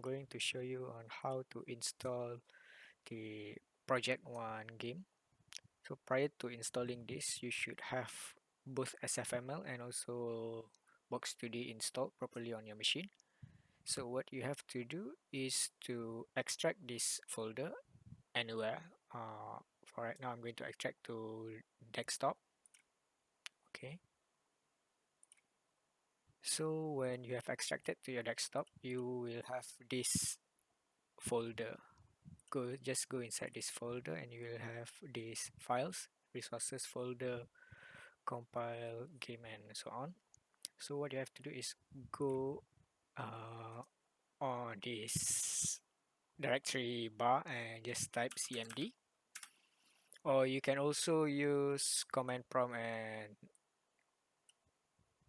going to show you on how to install the Project One game. So prior to installing this, you should have both SFML and also Box2D installed properly on your machine. So what you have to do is to extract this folder anywhere. For right now, I'm going to extract to desktop. Okay. So when you have extracted to your desktop, you will have this folder. Just go inside this folder and you will have these files, resources folder, compile, game, and so on. So what you have to do is go on this directory bar and just type cmd, or you can also use command prompt and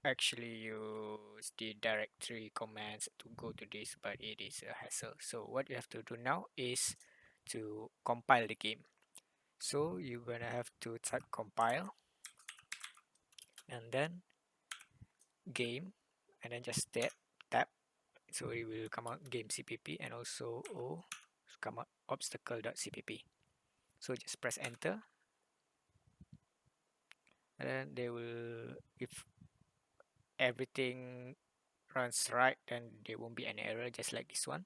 actually use the directory commands to go to this, but it is a hassle. So what you have to do now is to compile the game. So you're gonna have to type compile and then game and then just tab, so it will come out game cpp and also come out obstacle.cpp. So just press enter and then they will, if everything runs right, then there won't be any error, just like this one.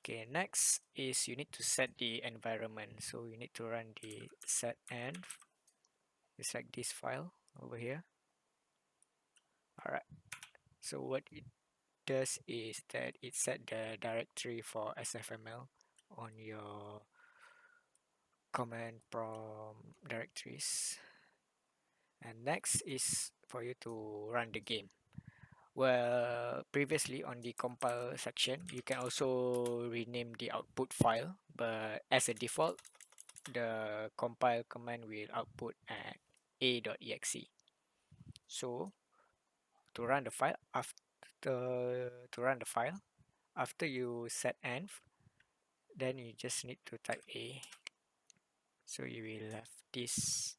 Okay, next is you need to set the environment. So you need to run the set env, just like this file over here. Alright, so what it does is that it set the directory for SFML on your command prompt directories. And next is for you to run the game. Well, previously on the compile section, you can also rename the output file, but as a default, the compile command will output at a.exe. So to run the file, after you set env, then you just need to type a. So you will have this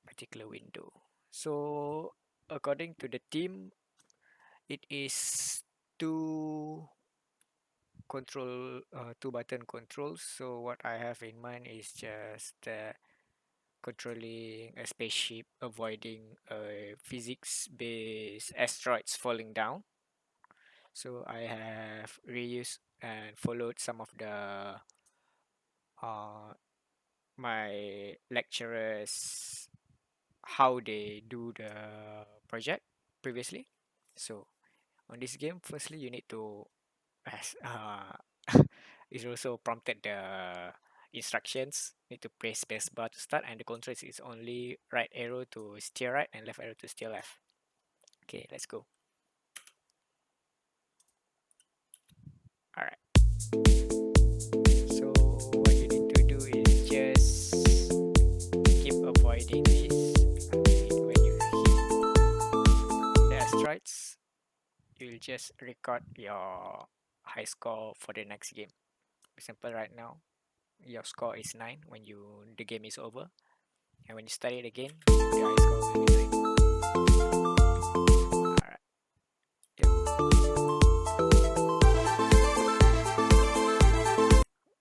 particular window. So according to the theme, it is two two button controls. So what I have in mind is just controlling a spaceship, avoiding physics based asteroids falling down. So I have reused and followed some of the uh, my lecturers, how they do the project previously. So on this game, firstly you need to it's also prompted the instructions. Need to press spacebar to start, and the controls is only right arrow to steer right and left arrow to steer left. Okay, let's go. Alright, so what you need to do is just keep avoiding this. When you hit the asteroids, you'll just record your high score for the next game. For example, right now your score is 9 when the game is over, and when you start it again, the high score will be 9. Alright.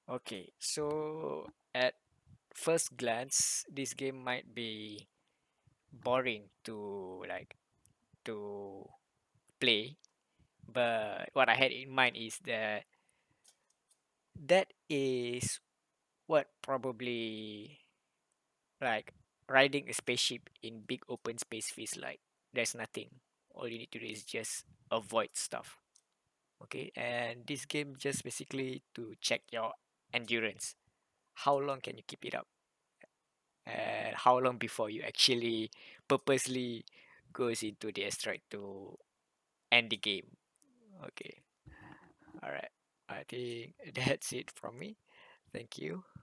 Okay, so at first glance, this game might be boring to play, but what I had in mind is that is what probably like riding a spaceship in big open space feels like. There's nothing. All you need to do is just avoid stuff. Okay, and this game just basically to check your endurance. How long can you keep it up? And how long before you actually purposely goes into the asteroid to end the game? Okay, all right. I think that's it from me. Thank you.